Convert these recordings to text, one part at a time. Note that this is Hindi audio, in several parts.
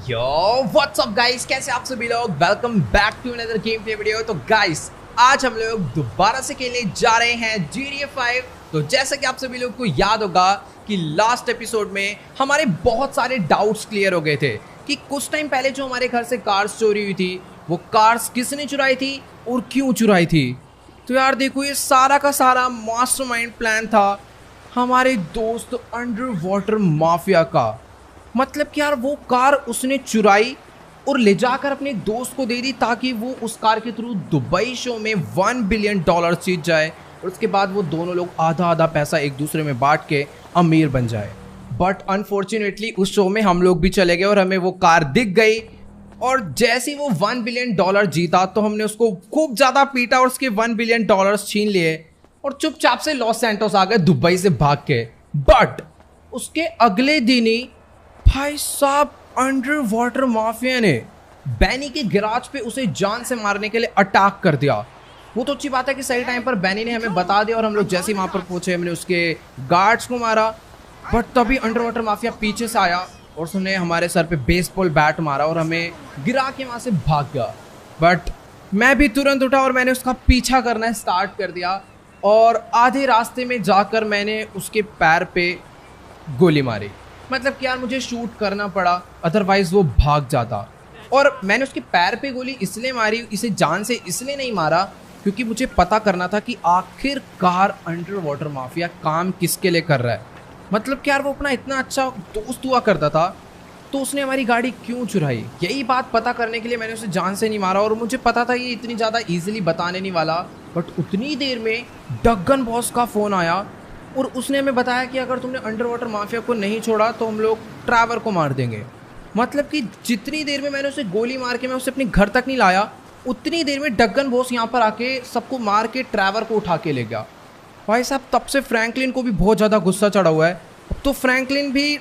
यो व्हाट्स अप गाइस, कैसे आप सभी लोग। Welcome back to another game play video. तो गाइस आज हम लोग दोबारा से खेलने जा रहे हैं GTA 5। तो जैसा कि आप सभी लोग को याद होगा कि लास्ट एपिसोड में हमारे बहुत सारे डाउट्स क्लियर हो गए थे कि कुछ टाइम पहले जो हमारे घर से कार्स चोरी हुई थी वो कार्स किसने चुराई थी और क्यों चुराई थी। तो यार देखो, ये सारा का सारा मास्टरमाइंड प्लान था हमारे दोस्त अंडर वाटर माफिया का। मतलब कि यार वो कार उसने चुराई और ले जाकर अपने दोस्त को दे दी ताकि वो उस कार के थ्रू दुबई शो में $1 बिलियन जीत जाए और उसके बाद वो दोनों लोग आधा आधा पैसा एक दूसरे में बांट के अमीर बन जाए। बट अनफॉर्चुनेटली उस शो में हम लोग भी चले गए और हमें वो कार दिख गई और जैसे ही वो $1 बिलियन जीता तो हमने उसको खूब ज़्यादा पीटा और उसके $1 बिलियन छीन लिए और चुपचाप से लॉस सैंटोस आ गए दुबई से भाग के। बट उसके अगले दिन ही भाई साहब अंडर वाटर माफिया ने बैनी के गैराज पे उसे जान से मारने के लिए अटैक कर दिया। वो तो अच्छी बात है कि सही टाइम पर बैनी ने हमें बता दिया और हम लोग जैसे ही वहां पर पहुंचे हमने उसके गार्ड्स को मारा। बट तभी अंडर वाटर माफिया पीछे से आया और उसने हमारे सर पे बेसबॉल बैट मारा और हमें गिरा के वहां से भाग गया। बट मैं भी तुरंत उठा और मैंने उसका पीछा करना स्टार्ट कर दिया और आधे रास्ते में जाकर मैंने उसके पैर पे गोली मारी। मतलब कि यार मुझे शूट करना पड़ा, अदरवाइज वो भाग जाता। और मैंने उसके पैर पे गोली इसलिए मारी, इसे जान से इसलिए नहीं मारा क्योंकि मुझे पता करना था कि आखिरकार अंडर वाटर माफिया काम किसके लिए कर रहा है। मतलब कि यार वो अपना इतना अच्छा दोस्त हुआ करता था तो उसने हमारी गाड़ी क्यों चुराई, यही बात पता करने के लिए मैंने उसे जान से नहीं मारा। और मुझे पता था ये इतनी ज़्यादा ईजिली बताने नहीं वाला। बट उतनी देर में डगन बॉस का फ़ोन आया और उसने हमें बताया कि अगर तुमने अंडर वाटर माफिया को नहीं छोड़ा तो हम लोग ट्रैवर को मार देंगे। मतलब कि जितनी देर में मैंने उसे गोली मार के मैं उसे अपने घर तक नहीं लाया उतनी देर में डगन बॉस यहाँ पर आके सबको मार के ट्रैवर को उठा के ले गया। भाई साहब तब से फ्रैंकलिन को भी बहुत ज़्यादा गुस्सा चढ़ा हुआ है। अब तो फ्रैंकलिन भी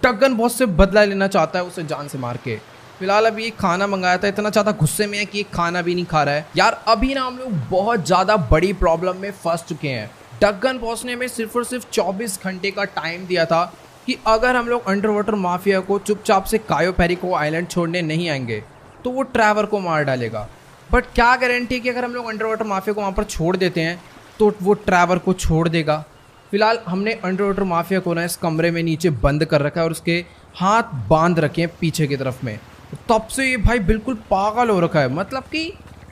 डगन बॉस से बदला लेना चाहता है उसे जान से मार के। फिलहाल अभी ये खाना मंगाया था, इतना ज़्यादा गुस्से में है कि ये खाना भी नहीं खा रहा है। यार अभी ना हम लोग बहुत ज़्यादा बड़ी प्रॉब्लम में फंस चुके हैं। डगन बॉस ने हमें सिर्फ और सिर्फ 24 घंटे का टाइम दिया था कि अगर हम लोग अंडर वाटर माफिया को चुपचाप से कायो पेरिको आइलैंड छोड़ने नहीं आएंगे तो वो ट्रैवर को मार डालेगा। बट क्या गारंटी कि अगर हम लोग अंडर वाटर माफिया को वहाँ पर छोड़ देते हैं तो वो ट्रैवर को छोड़ देगा। फिलहाल हमने अंडर वाटर माफिया को ना इस कमरे में नीचे बंद कर रखा है और उसके हाथ बांध रखे हैं पीछे की तरफ में। तब से ये भाई बिल्कुल पागल हो रखा है। मतलब कि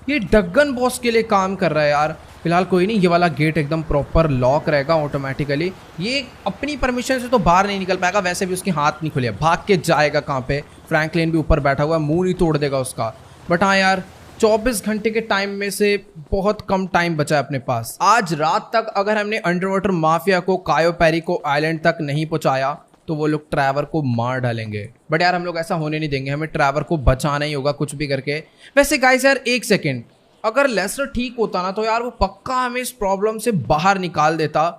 ये डगन बॉस के लिए काम कर रहा है यार। फिलहाल कोई नहीं, ये वाला गेट एकदम प्रॉपर लॉक रहेगा ऑटोमेटिकली। ये अपनी परमिशन से तो बाहर नहीं निकल पाएगा, वैसे भी उसके हाथ नहीं खुले, भाग के जाएगा कहाँ पे। फ्रैंकलिन भी ऊपर बैठा हुआ है, मुंह नहीं तोड़ देगा उसका। बट हाँ यार 24 घंटे के टाइम में से बहुत कम टाइम बचा है अपने पास। आज रात तक अगर हमने अंडर वाटर माफिया को कायो पेरिको आइलैंड तक नहीं पहुंचाया तो वो लोग ट्रैवर को मार डालेंगे। बट यार हम लोग ऐसा होने नहीं देंगे, हमें ट्रैवर को बचाना ही होगा कुछ भी करके। वैसे गाइस यार एक सेकेंड, अगर लेस्टर ठीक होता ना तो यार वो पक्का हमें इस प्रॉब्लम से बाहर निकाल देता।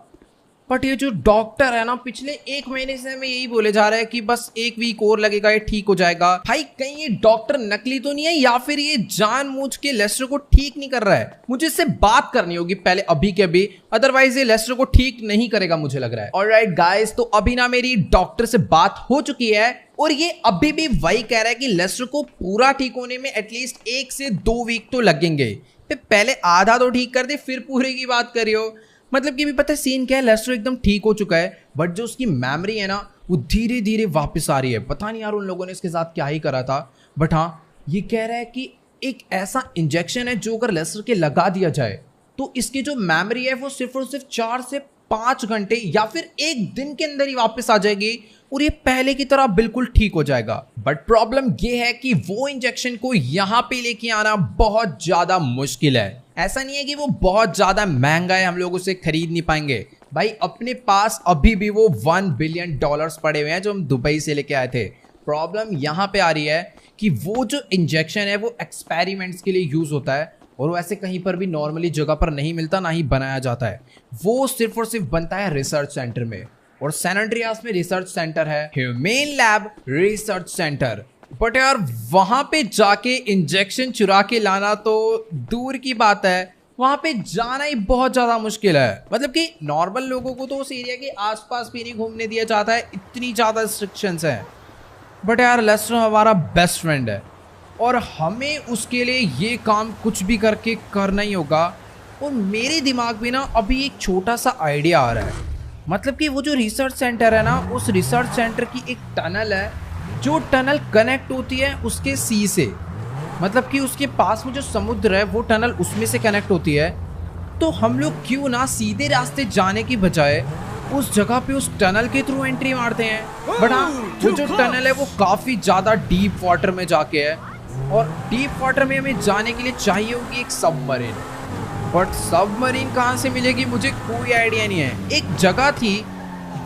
बट ये जो डॉक्टर है ना पिछले 1 महीने से हमें यही बोले जा रहा है कि बस 1 वीक और लगेगा ये ठीक हो जाएगा। भाई कहीं ये डॉक्टर नकली तो नहीं है या फिर ये जानबूझ के लेस्टर को ठीक नहीं कर रहा है। मुझे इससे बात करनी होगी पहले अभी के अभी, अदरवाइज ये लेस्टर को ठीक नहीं करेगा मुझे लग रहा है। ऑलराइट गाइस, तो अभी ना मेरी डॉक्टर से बात हो चुकी है और ये अभी भी वही कह रहा है कि लेस्टर को पूरा ठीक होने में एटलीस्ट 1 से 2 वीक तो लगेंगे। पहले आधा तो ठीक कर दे फिर पूरे की बात करियो। मतलब कि भी पता है सीन क्या है, लेस्टर एकदम ठीक हो चुका है बट जो उसकी मेमोरी है ना वो धीरे धीरे वापस आ रही है। पता नहीं यार उन लोगों ने इसके साथ क्या ही करा था। बट हाँ ये कह रहा है कि एक ऐसा इंजेक्शन है जो अगर लेस्टर के लगा दिया जाए तो इसकी जो मेमोरी है वो सिर्फ और सिर्फ 4 से 5 घंटे या फिर 1 दिन के अंदर ही वापस आ जाएगी और ये पहले की तरह बिल्कुल ठीक हो जाएगा। बट प्रॉब्लम ये है कि वो इंजेक्शन को यहाँ पे लेके आना बहुत ज्यादा मुश्किल है। ऐसा नहीं है कि वो बहुत ज्यादा महंगा है, हम लोग उसे खरीद नहीं पाएंगे। भाई अपने पास अभी भी वो $1 बिलियन पड़े हुए हैं जो हम दुबई से लेके आए थे। प्रॉब्लम यहाँ पे आ रही है कि वो जो इंजेक्शन है वो एक्सपेरिमेंट्स के लिए यूज होता है और वो ऐसे कहीं पर भी नॉर्मली जगह पर नहीं मिलता, ना ही बनाया जाता है। वो सिर्फ और सिर्फ बनता है रिसर्च सेंटर में और सैन एंड्रियास में रिसर्च सेंटर है humane lab research centre. But यार वहां पे जाके इंजेक्शन चुरा के लाना तो दूर की बात है, वहां पे जाना ही बहुत ज्यादा मुश्किल है। मतलब कि नॉर्मल लोगों को तो उस एरिया के आसपास भी नहीं घूमने दिया जाता है, इतनी ज्यादा रिस्ट्रिक्शंस हैं। बट यार लेस्टर हमारा बेस्ट फ्रेंड है और हमें उसके लिए ये काम कुछ भी करके करना ही होगा। और मेरे दिमाग में ना अभी एक छोटा सा आइडिया आ रहा है, मतलब कि वो जो रिसर्च सेंटर है ना, उस रिसर्च सेंटर की एक टनल है, जो टनल कनेक्ट होती है उसके सी से, मतलब कि उसके पास में जो समुद्र है वो टनल उसमें से कनेक्ट होती है। तो हम लोग क्यों ना सीधे रास्ते जाने की बजाय उस जगह पे उस टनल के थ्रू एंट्री मारते हैं। बट हाँ, वो जो टनल है वो काफ़ी ज़्यादा डीप वाटर में जाके है और डीप वाटर में हमें जाने के लिए चाहिए होगी एक सबमरीन। बट सबमरीन कहाँ से मिलेगी मुझे कोई आइडिया नहीं है। एक जगह थी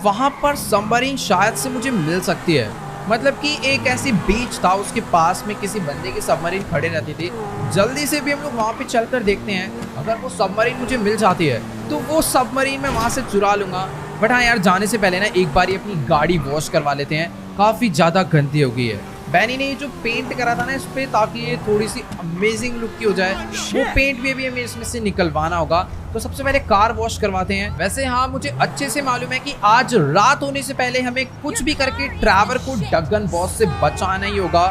वहाँ पर सबमरीन शायद से मुझे मिल सकती है, मतलब कि एक ऐसी बीच था उसके पास में किसी बंदे की सबमरीन खड़े रहती थी। जल्दी से भी हम लोग वहाँ पे चलकर देखते हैं, अगर वो सबमरीन मुझे मिल जाती है तो वो सबमरीन मैं वहाँ से चुरा लूँगा। बट हाँ यार, जाने से पहले ना एक बार अपनी गाड़ी वॉश करवा लेते हैं, काफ़ी ज़्यादा गंदी हो गई है। बैनी ने जो पेंट करा था ना इस पे, ताकि ये थोड़ी सी अमेजिंग लुक की हो जाए, वो पेंट भी हमें इसमें से निकलवाना होगा। तो सबसे पहले कार वॉश करवाते हैं। वैसे हाँ, मुझे अच्छे से मालूम है कि आज रात होने से पहले हमें कुछ भी करके ट्रैवर को डगन बॉस से बचाना ही होगा,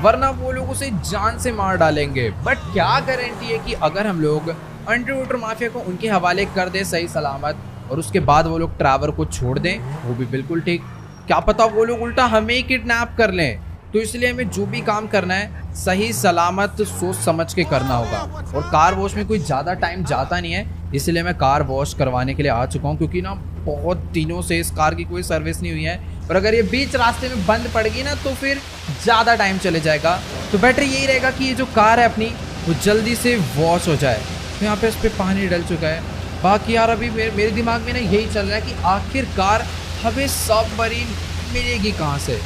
वरना वो लोग उसे जान से मार डालेंगे। बट क्या गारंटी है कि अगर हम लोग अंडरवाटर माफिया को उनके हवाले कर दे सही सलामत और उसके बाद वो लोग ट्रैवर को छोड़ दें, वो भी बिल्कुल ठीक। क्या पता वो लोग उल्टा हमें ही किडनैप कर लें। तो इसलिए हमें जो भी काम करना है सही सलामत सोच समझ के करना होगा। और कार वॉश में कोई ज़्यादा टाइम जाता नहीं है, इसलिए मैं कार वॉश करवाने के लिए आ चुका हूँ, क्योंकि ना बहुत दिनों से इस कार की कोई सर्विस नहीं हुई है और अगर ये बीच रास्ते में बंद पड़ गई ना तो फिर ज़्यादा टाइम चले जाएगा। तो बेटर यही रहेगा कि ये जो कार है अपनी वो जल्दी से वॉश हो जाए। तो यहाँ पे इस पर पानी डल चुका है। बाकी यार अभी मेरे दिमाग में ना यही चल रहा है कि आखिरकार हमें सबमरीन मिलेगी कहाँ से।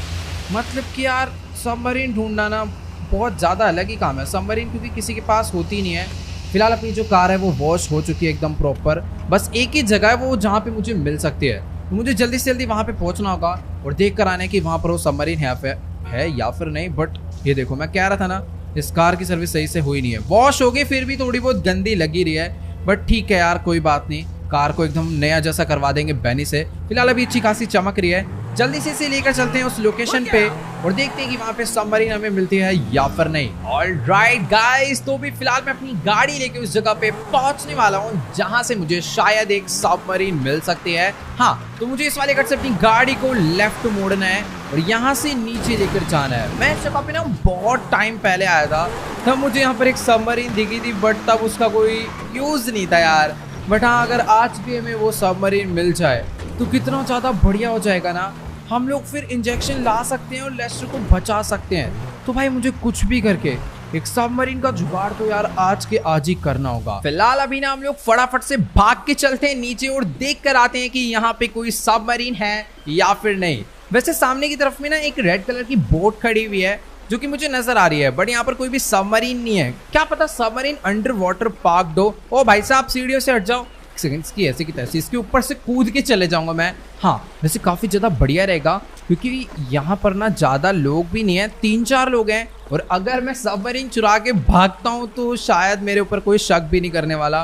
मतलब कि यार सबमरीन ढूंढना ना बहुत ज़्यादा अलग ही काम है। सबमरीन क्योंकि किसी के पास होती नहीं है। फिलहाल अपनी जो कार है वो वॉश हो चुकी है एकदम प्रॉपर, बस एक ही जगह है वो जहाँ पे मुझे मिल सकती है। तो मुझे जल्दी से जल्दी वहाँ पे पहुँचना होगा और देख कर आने की वहाँ पर वो सबमरीन है या फिर नहीं। बट ये देखो, मैं कह रहा था ना इस कार की सर्विस सही से हुई नहीं है। वॉश हो गई फिर भी थोड़ी बहुत गंदी लगी रही है, बट ठीक है यार, कोई बात नहीं, कार को एकदम नया जैसा करवा देंगे बैनी से। फिलहाल अभी अच्छी खासी चमक रही है। जल्दी से इसे लेकर चलते हैं उस लोकेशन पे और देखते हैं कि वहाँ पे सबमरीन हमें मिलती है या फिर नहीं। ऑलराइट गाइस, तो भी फिलहाल मैं अपनी गाड़ी लेके उस जगह पे पहुंचने वाला हूँ जहाँ से मुझे शायद एक सबमरीन मिल सकती है। हाँ, तो मुझे इस वाले कट से अपनी गाड़ी को लेफ्ट मोड़ना है और यहाँ से नीचे लेकर जाना है। मैं इस जगह पे ना बहुत टाइम पहले आया था, तब मुझे यहाँ पर एक सबमरीन दिखी थी, बट तब उसका कोई यूज नहीं था यार। बट हाँ, अगर आज भी हमें वो सबमरीन मिल जाए तो कितना ज़्यादा बढ़िया हो जाएगा ना। हम लोग फिर इंजेक्शन ला सकते हैं और लेस्टर को बचा सकते हैं। तो भाई मुझे कुछ भी करके एक सबमरीन का जुगाड़ तो यार आज के आज ही करना होगा। फिलहाल अभी ना हम लोग फटाफट से भाग के चलते हैं नीचे और देख कर आते हैं कि यहाँ पे कोई सबमरीन है या फिर नहीं। वैसे सामने की तरफ में ना एक रेड कलर की बोट खड़ी हुई है जो कि मुझे नजर आ रही है, बट यहाँ पर कोई भी सबमरीन नहीं है। क्या पता सबमरीन अंडर वाटर पार्क्ड हो। ओ भाई साहब, सीढ़ियों से हट जाओ। सेकंड्स की ऐसे की तैसे इसके ऊपर से कूद के चले जाऊंगा मैं। हाँ, वैसे काफ़ी ज़्यादा बढ़िया रहेगा क्योंकि यहाँ पर ना ज़्यादा लोग भी नहीं है, 3-4 लोग हैं। और अगर मैं सबमरीन चुरा के भागता हूँ तो शायद मेरे ऊपर कोई शक भी नहीं करने वाला।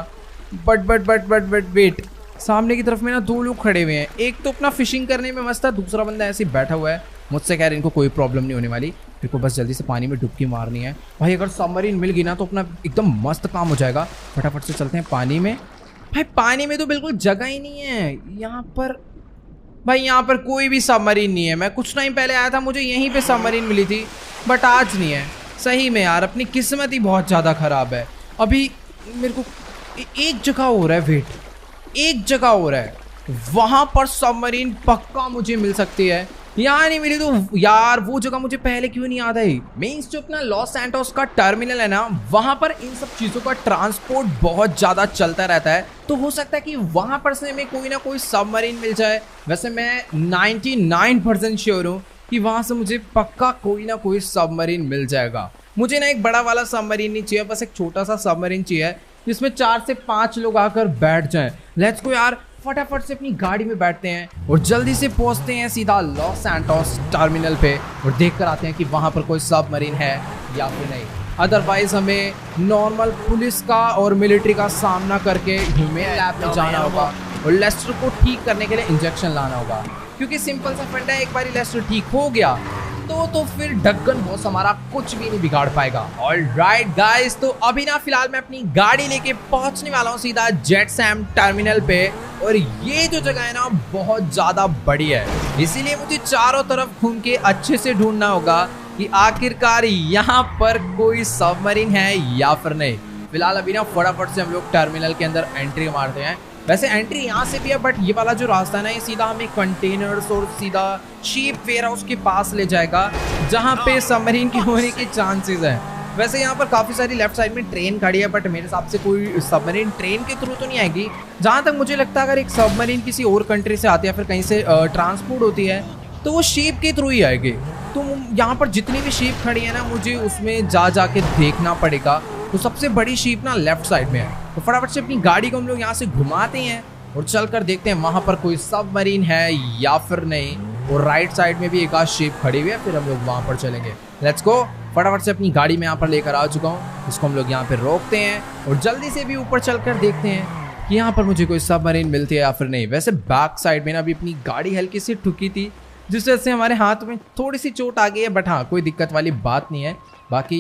बट वेट, सामने की तरफ में ना 2 लोग खड़े हुए हैं। एक तो अपना फिशिंग करने में मस्त है, दूसरा बंदा ऐसे बैठा हुआ है। मुझसे कह रहे इनको कोई प्रॉब्लम नहीं होने वाली, मेरे को बस जल्दी से पानी में डुबकी मारनी है। भाई अगर सबमरीन मिल गई ना तो अपना एकदम मस्त काम हो जाएगा। फटाफट से चलते हैं पानी में। भाई पानी में तो बिल्कुल जगह ही नहीं है यहाँ पर। भाई यहाँ पर कोई भी सबमरीन नहीं है। मैं कुछ टाइम पहले आया था, मुझे यहीं पे सबमरीन मिली थी, बट आज नहीं है। सही में यार अपनी किस्मत ही बहुत ज़्यादा ख़राब है। अभी मेरे को एक जगह हो रहा है, वेट, एक जगह हो रहा है, वहाँ पर सबमरीन पक्का मुझे मिल सकती है। यहाँ नहीं मिली तो यार वो जगह मुझे पहले क्यों नहीं याद आई। मीन्स जो अपना लॉस सैंटोस का टर्मिनल है ना, वहाँ पर इन सब चीज़ों का ट्रांसपोर्ट बहुत ज़्यादा चलता रहता है। तो हो सकता है कि वहाँ पर से हमें कोई ना कोई सबमरीन मिल जाए। वैसे मैं 99% श्योर हूँ कि वहाँ से मुझे पक्का कोई ना कोई सबमरीन मिल जाएगा। मुझे ना एक बड़ा वाला सबमरीन नहीं चाहिए, बस एक छोटा सा सबमरीन चाहिए जिसमें 4 से 5 लोग आकर बैठ जाएं। लेट्स गो यार, फटाफट से अपनी गाड़ी में बैठते हैं और जल्दी से पहुंचते हैं सीधा लॉस सैंटोस टर्मिनल पे और देख कर आते हैं कि वहां पर कोई सबमरीन है या फिर नहीं। अदरवाइज हमें नॉर्मल पुलिस का और मिलिट्री का सामना करके ह्यूमन लैब में जाना होगा और लेस्टर को ठीक करने के लिए इंजेक्शन लाना होगा। क्योंकि सिंपल सा फंडा है, एक बार लेस्टर ठीक हो गया तो फिर ढक्कन बॉस हमारा कुछ भी नहीं बिगाड़ पाएगा। ऑलराइट गाइस, तो अभी ना फिलहाल मैं अपनी गाड़ी लेके पहुंचने वाला हूँ सीधा जेट सैम टर्मिनल पे। और ये जो जगह है ना बहुत ज्यादा बड़ी है, इसीलिए मुझे चारों तरफ घूम के अच्छे से ढूंढना होगा कि आखिरकार यहाँ पर कोई सबमरीन है या फिर नहीं। फिलहाल अभी ना फटाफट से हम लोग टर्मिनल के अंदर एंट्री मारते हैं। वैसे एंट्री यहाँ से भी है, बट ये वाला जो रास्ता है ना ये सीधा हमें कंटेनर्स और सीधा शिप वेयर हाउस के पास ले जाएगा, जहाँ पे सबमरीन के होने के चांसेस हैं। वैसे यहाँ पर काफ़ी सारी लेफ्ट साइड में ट्रेन खड़ी है, बट मेरे हिसाब से कोई सबमरीन ट्रेन के थ्रू तो नहीं आएगी। जहाँ तक मुझे लगता है अगर एक सबमरीन किसी और कंट्री से आती है, फिर कहीं से ट्रांसपोर्ट होती है, तो वो शिप के थ्रू ही आएगी। तो यहाँ पर जितनी भी शिप खड़ी है ना, मुझे उसमें जाके देखना पड़ेगा। तो सबसे बड़ी शिप ना लेफ्ट साइड में है, तो फटाफट से अपनी गाड़ी को हम लोग यहाँ से घुमाते हैं और चलकर देखते हैं वहाँ पर कोई सबमरीन है या फिर नहीं। और राइट साइड में भी एक आध शिप खड़ी हुई है, फिर हम लोग वहाँ पर चलेंगे। Let's go. फटाफट से अपनी गाड़ी में यहाँ पर लेकर आ चुका हूँ, इसको हम लोग यहाँ पे रोकते हैं और जल्दी से भी ऊपर चलकर देखते हैं कि यहाँ पर मुझे कोई सबमरीन मिलती है या फिर नहीं। वैसे बैक साइड में ना अभी अपनी गाड़ी हल्की सी ठुकी थी, जिस वजह से हमारे हाथ में थोड़ी सी चोट आ गई है, बट हाँ कोई दिक्कत वाली बात नहीं है। बाकी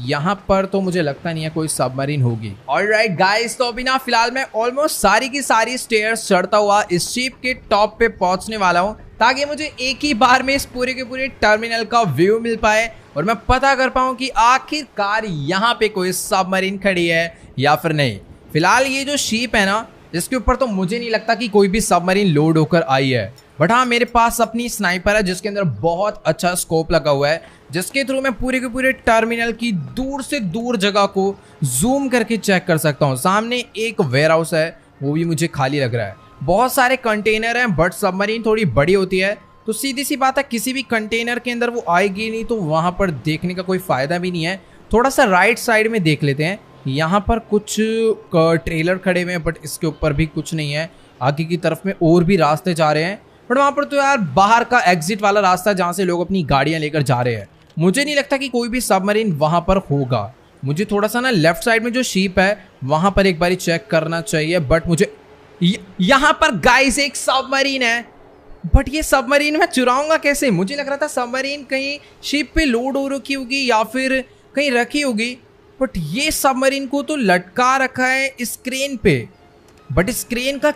यहाँ पर तो मुझे लगता नहीं है कोई सबमरीन होगी। ऑलराइट गाइस, तो अभी ना फिलहाल मैं ऑलमोस्ट सारी की सारी स्टेयर्स चढ़ता हुआ इस शिप के टॉप पे पहुंचने वाला हूँ, ताकि मुझे एक ही बार में इस पूरे के पूरे टर्मिनल का व्यू मिल पाए और मैं पता कर पाऊँ कि आखिरकार यहाँ पे कोई सबमरीन खड़ी है या फिर नहीं। फिलहाल ये जो शिप है ना, इसके ऊपर तो मुझे नहीं लगता कि कोई भी सबमरीन लोड होकर आई है, बट हाँ मेरे पास अपनी स्नाइपर है जिसके अंदर बहुत अच्छा स्कोप लगा हुआ है, जिसके थ्रू मैं पूरे के पूरे टर्मिनल की दूर से दूर जगह को जूम करके चेक कर सकता हूँ। सामने एक वेयर हाउस है, वो भी मुझे खाली लग रहा है। बहुत सारे कंटेनर हैं, बट सबमरीन थोड़ी बड़ी होती है, तो सीधी सी बात है किसी भी कंटेनर के अंदर वो आएगी नहीं, तो वहाँ पर देखने का कोई फ़ायदा भी नहीं है। थोड़ा सा राइट साइड में देख लेते हैं, यहाँ पर कुछ ट्रेलर खड़े हुए हैं, बट इसके ऊपर भी कुछ नहीं है। आगे की तरफ में और भी रास्ते जा रहे हैं, बट वहाँ पर तो यार बाहर का एग्जिट वाला रास्ता है जहाँ से लोग अपनी गाड़ियाँ लेकर जा रहे हैं। मुझे नहीं लगता कि कोई भी सबमरीन वहाँ पर होगा। मुझे थोड़ा सा ना लेफ्ट साइड में जो शिप है वहाँ पर एक बारी चेक करना चाहिए, बट मुझे यहाँ पर गाइस एक सबमरीन है, बट ये सबमरीन मैं चुराऊंगा कैसे? मुझे लग रहा था सबमरीन कहीं शिप पे लोड हो रखी होगी या फिर कहीं रखी होगी, बट ये सबमरीन को तो लटका रखा है इस क्रेन पे। बट इस क्रेन का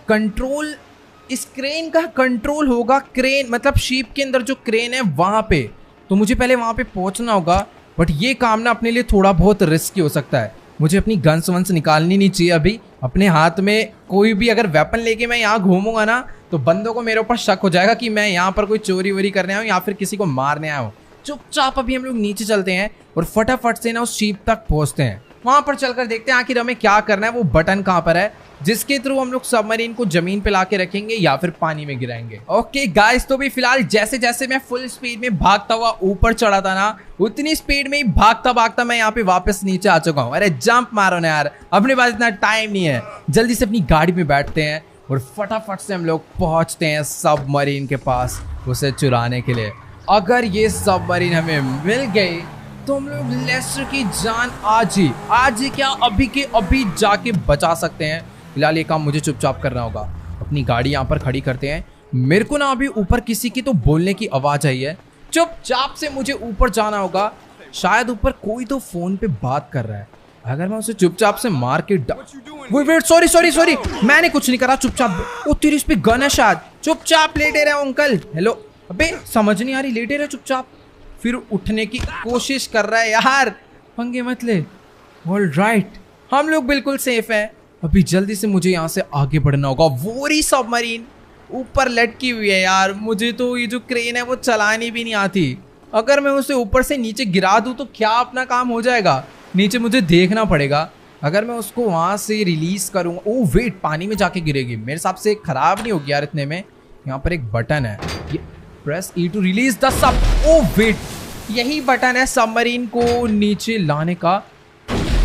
कंट्रोल होगा क्रेन, मतलब शिप के अंदर जो क्रेन है वहाँ पे, तो मुझे पहले वहाँ पे पहुँचना होगा। बट ये काम ना अपने लिए थोड़ा बहुत रिस्की हो सकता है। मुझे अपनी गन्स वंस निकालनी नहीं चाहिए अभी अपने हाथ में। कोई भी अगर वेपन लेके मैं यहाँ घूमूंगा ना, तो बंदों को मेरे ऊपर शक हो जाएगा कि मैं यहाँ पर कोई चोरी वोरी करने आया हूँ या फिर किसी को मारने आया हूँ। चुपचाप अभी हम लोग नीचे चलते हैं और फटाफट से ना उस शिप तक पहुँचते हैं। वहाँ पर चलकर देखते हैं आखिर हमें क्या करना है, वो बटन कहाँ पर है जिसके थ्रू हम लोग सबमरीन को जमीन पे लाके रखेंगे या फिर पानी में गिराएंगे। ओके गाइस, तो भी फिलहाल जैसे जैसे मैं फुल स्पीड में भागता हुआ ऊपर चढ़ा था ना, उतनी स्पीड में ही भागता भागता मैं यहाँ पे वापस नीचे आ चुका हूँ। अरे जंप मारो ना यार, अपने पास इतना टाइम नहीं है। जल्दी से अपनी गाड़ी में बैठते हैं और फटाफट से हम लोग पहुँचते हैं सबमरीन के पास उसे चुराने के लिए। अगर ये सबमरीन हमें मिल गई तो हम लोग लेस्टर की जान आज ही क्या अभी के अभी जाके बचा सकते हैं। फिलहाल ये काम मुझे चुपचाप करना होगा। अपनी गाड़ी यहाँ पर खड़ी करते हैं। मेरे को ना अभी ऊपर किसी की तो बोलने की आवाज़ आई है, चुपचाप से मुझे ऊपर जाना होगा। शायद ऊपर कोई तो फोन पे बात कर रहा है। अगर मैं उसे चुपचाप से मार के वेट सॉरी मैंने कुछ नहीं करा, चुपचाप। ओ तेरी इस पे गन है शायद, चुपचाप लेटे रहे अंकल। हेलो, अबे समझ नहीं आ रही, लेटे रहे चुपचाप। फिर उठने की कोशिश कर रहा है यार, पंगे मत ले। ऑलराइट, हम लोग बिल्कुल सेफ हैं। अभी जल्दी से मुझे यहाँ से आगे बढ़ना होगा। वो रही सबमरीन ऊपर लटकी हुई है यार। मुझे तो ये जो क्रेन है वो चलानी भी नहीं आती। अगर मैं उसे ऊपर से नीचे गिरा दूँ तो क्या अपना काम हो जाएगा? नीचे मुझे देखना पड़ेगा। अगर मैं उसको वहाँ से रिलीज करूँगा, ओ वेट, पानी में जाके गिरेगी। मेरे हिसाब से खराब नहीं होगी यार इतने में। यहाँ पर एक बटन है, ये press E to release the sub. Oh wait, यही बटन है सबमरीन को नीचे लाने का।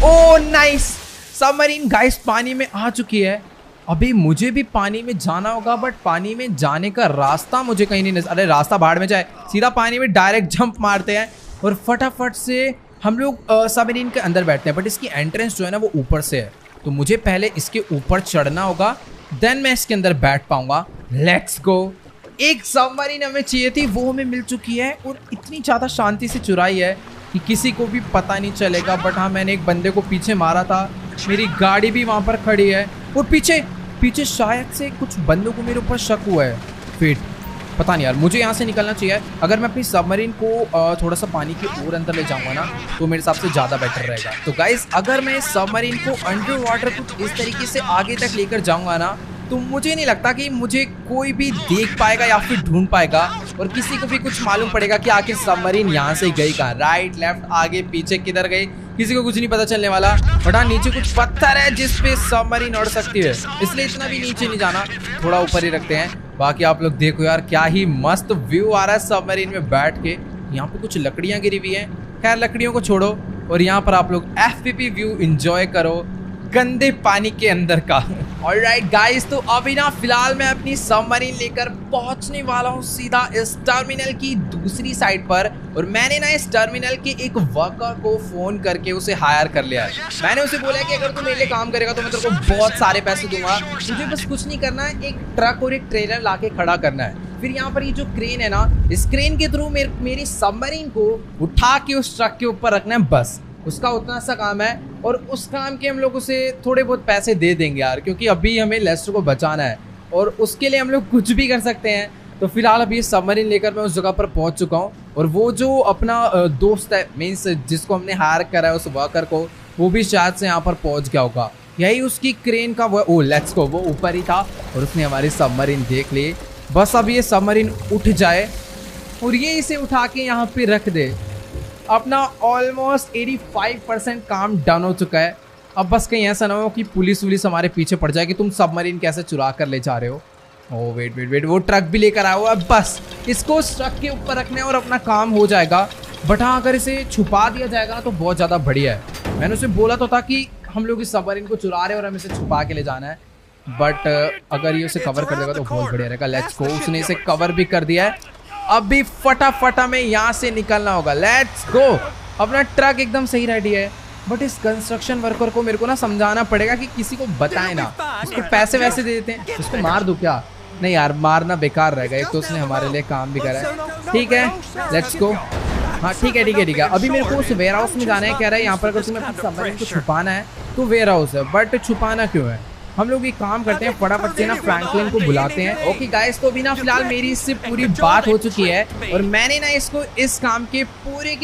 ओ नाइस, सबमरीन गाइस पानी में आ चुकी है। अभी मुझे भी पानी में जाना होगा, बट पानी में जाने का रास्ता मुझे कहीं नहीं नजर। अरे रास्ता बाहर में जाए, सीधा पानी में डायरेक्ट जंप मारते हैं और फटाफट से हम लोग सबमरीन के अंदर बैठते हैं। बट इसकी एंट्रेंस जो है ना वो ऊपर से है, तो मुझे पहले इसके ऊपर चढ़ना होगा, देन मैं इसके अंदर बैठ पाऊंगा। Let's go. एक सबमरीन हमें चाहिए थी, वो हमें मिल चुकी है और इतनी ज़्यादा शांति से चुराई है कि किसी को भी पता नहीं चलेगा। बट हाँ, मैंने एक बंदे को पीछे मारा था, मेरी गाड़ी भी वहाँ पर खड़ी है और पीछे शायद से कुछ बंदों को मेरे ऊपर शक हुआ है। फिर पता नहीं यार, मुझे यहाँ से निकलना चाहिए। अगर मैं अपनी सबमरीन को थोड़ा सा पानी के और अंदर ले जाऊँगा ना तो मेरे हिसाब से ज़्यादा बेटर रहेगा। तो गाइस, अगर मैं सबमरीन को अंडर वाटर कुछ इस तरीके से आगे तक लेकर जाऊँगा ना तो मुझे नहीं लगता कि मुझे कोई भी देख पाएगा या फिर ढूंढ पाएगा और किसी को भी कुछ मालूम पड़ेगा कि आखिर सबमरीन यहाँ से गई कहाँ, राइट लेफ्ट आगे पीछे किधर गई, किसी को कुछ नहीं पता चलने वाला। बट हाँ, नीचे कुछ पत्थर है जिसपे सबमरीन उड़ सकती है, इसलिए इतना भी नीचे नहीं जाना, थोड़ा ऊपर ही रखते हैं। बाकी आप लोग देखो यार, क्या ही मस्त व्यू आ रहा है सबमरीन में बैठ के। यहाँ पे कुछ लकड़ियाँ गिरी हुई हैं, खैर लकड़ियों को छोड़ो, और यहाँ पर आप लोग FPP व्यू इंजॉय करो गंदे पानी के अंदर का। ऑलराइट गाइस, तो अभी ना फिलहाल मैं अपनी सबमरीन लेकर पहुंचने वाला हूं सीधा इस टर्मिनल की दूसरी साइड पर। और मैंने ना इस टर्मिनल के एक वर्कर को फोन करके उसे हायर कर लिया है। मैंने उसे बोला कि अगर तू मेरे लिए काम करेगा तो मैं तेरे को बहुत सारे पैसे दूंगा, मुझे बस कुछ नहीं करना है, एक ट्रक और एक ट्रेलर लाके खड़ा करना है। फिर यहाँ पर ये जो क्रेन है ना, इस क्रेन के थ्रू मेरी सबमरीन को उठा के उस ट्रक के ऊपर रखना है, बस उसका उतना सा काम है। और उस काम के हम लोग उसे थोड़े बहुत पैसे दे देंगे यार, क्योंकि अभी हमें लेस्टर को बचाना है और उसके लिए हम लोग कुछ भी कर सकते हैं। तो फिलहाल अभी सबमरीन लेकर मैं उस जगह पर पहुंच चुका हूं और वो जो अपना दोस्त है, मीन्स जिसको हमने हायर करा है, उस वर्कर को, वो भी शायद से यहाँ पर पहुंच गया होगा। यही उसकी क्रेन का वो, लेट्स गो, वो ऊपर ही था और उसने हमारी सबमरीन देख ली। बस अब ये सबमरीन उठ जाए और ये इसे उठा के यहाँ पे रख दे। अपना ऑलमोस्ट 85% काम डन हो चुका है। अब बस कहीं ऐसा ना हो कि पुलिस हमारे पीछे पड़ जाए कि तुम सबमरीन कैसे चुरा कर ले जा रहे हो। ओह वेट, वो ट्रक भी लेकर आया हुआ है, बस इसको उस ट्रक के ऊपर रखने और अपना काम हो जाएगा। बट हाँ, अगर इसे छुपा दिया जाएगा ना तो बहुत ज़्यादा बढ़िया है। मैंने उसे बोला तो था कि हम लोग इस सबमरीन को चुरा रहे हैं और हमें इसे छुपा के ले जाना है, बट अगर ये उसे कवर कर देगा तो बहुत बढ़िया रहेगा। लेट्स गो, उसने इसे कवर भी कर दिया है। अब भी फटाफट हमें यहाँ से निकलना होगा। Let's go. अपना ट्रक एकदम सही रेडी है, बट इस कंस्ट्रक्शन वर्कर को मेरे को ना समझाना पड़ेगा कि किसी को बताए ना, उसको पैसे वैसे दे देते हैं। उसको मार दो क्या? नहीं यार, मारना बेकार रहेगा, एक तो उसने हमारे लिए काम भी करा है। ठीक है, लेट्स गो। हाँ ठीक है। अभी मेरे को उस वेयर हाउस में जाना है। कह रहा है यहाँ पर अगर तुम्हें अपनी सबमरीन को छुपाना है तो वेयर हाउस है, बट छुपाना क्यों है? हम लोग एक काम करते हैं, फटाफट से ना फ्रैंकलिन को बुलाते हैं। ओके गाइस, तो अभी ना फिलहाल मेरी इससे पूरी बात हो चुकी है और मैंने ना इसको इस काम के पूरे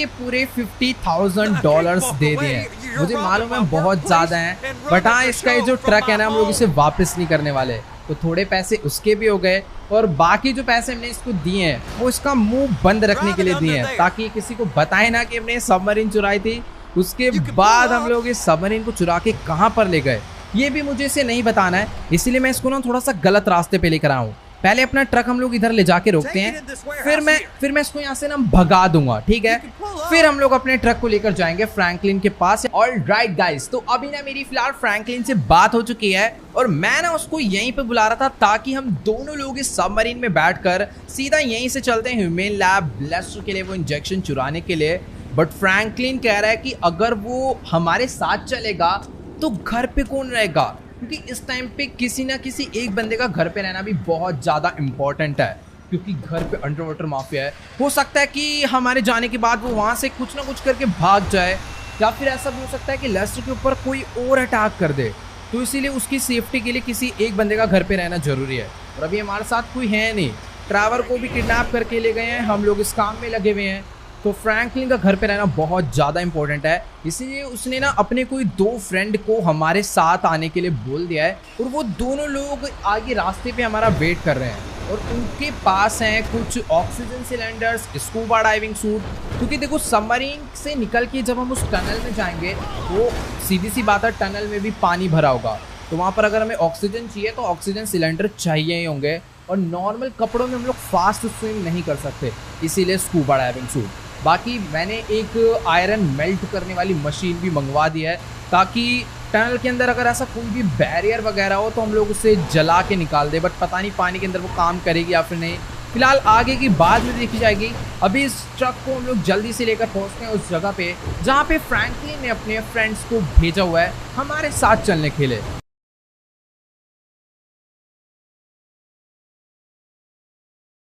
$50,000 दे दिए हैं। मुझे मालूम है बहुत ज्यादा हैं, बट हाँ, इसका ये जो ट्रक है ना, हम लोग इसे वापस नहीं करने वाले, तो थोड़े पैसे उसके भी हो गए और बाकी जो पैसे हमने इसको दिए हैं वो इसका मुंह बंद रखने के लिए दिए हैं, ताकि किसी को बताए ना कि हमने सबमरीन चुराई थी। उसके बाद हम लोग इस सबमरीन को चुरा के कहाँ पर ले गए ये भी मुझे इसे नहीं बताना है, इसीलिए मैं इसको ना थोड़ा सा गलत रास्ते पे लेकर आऊँ। पहले अपना ट्रक हम लोग इधर ले जाके रोकते हैं, फिर मैं इसको यहाँ से ना भगा दूंगा, ठीक है? फिर हम लोग अपने ट्रक को लेकर जाएंगे फ्रैंकलिन के पास। ऑलराइट गाइस, तो अभी ना मेरी फिलहाल फ्रैंकलिन से बात हो चुकी है और मैं ना उसको यहीं पे बुला रहा था ताकि हम दोनों लोग इस सबमरीन में बैठकर सीधा यहीं से चलते हैं ह्यूमन लैब लेस्टर के लिए, वो इंजेक्शन चुराने के लिए। बट फ्रैंकलिन कह रहा है कि अगर वो हमारे साथ चलेगा तो घर पे कौन रहेगा, क्योंकि इस टाइम पे किसी ना किसी एक बंदे का घर पे रहना भी बहुत ज़्यादा इम्पोर्टेंट है, क्योंकि घर पे अंडर वाटर माफिया है। हो सकता है कि हमारे जाने के बाद वो वहाँ से कुछ ना कुछ करके भाग जाए, या फिर ऐसा भी हो सकता है कि लेस्टर के ऊपर कोई और अटैक कर दे, तो इसीलिए उसकी सेफ्टी के लिए किसी एक बंदे का घर पे रहना जरूरी है। और अभी हमारे साथ कोई है नहीं, ट्रैवर को भी किडनैप करके ले गए हैं, हम लोग इस काम में लगे हुए हैं, तो फ्रैंकलिन का घर पे रहना बहुत ज़्यादा इंपॉर्टेंट है। इसीलिए उसने ना अपने कोई 2 फ्रेंड को हमारे साथ आने के लिए बोल दिया है और वो दोनों लोग आगे रास्ते पे हमारा वेट कर रहे हैं और उनके पास हैं कुछ oxygen cylinders, scuba diving suit, क्योंकि देखो सबमरीन से निकल के जब हम उस टनल में जाएंगे वो सीधी सी बात है, टनल में भी पानी भरा होगा, तो वहाँ पर अगर हमें ऑक्सीजन चाहिए तो ऑक्सीजन सिलेंडर चाहिए ही होंगे, और नॉर्मल कपड़ों में हम लोग फास्ट स्विम नहीं कर सकते, इसीलिए स्कूबा डाइविंग सूट। बाकी मैंने एक आयरन मेल्ट करने वाली मशीन भी मंगवा दी है, ताकि टनल के अंदर अगर ऐसा कोई भी बैरियर वगैरह हो तो हम लोग उसे जला के निकाल दे, बट पता नहीं पानी के अंदर वो काम करेगी या फिर नहीं। फिलहाल आगे की बाद में देखी जाएगी। अभी इस ट्रक को हम लोग जल्दी से लेकर पहुंचते हैं उस जगह पे जहाँ पे फ्रैंकलिन ने अपने फ्रेंड्स को भेजा हुआ है हमारे साथ चलने के लिए।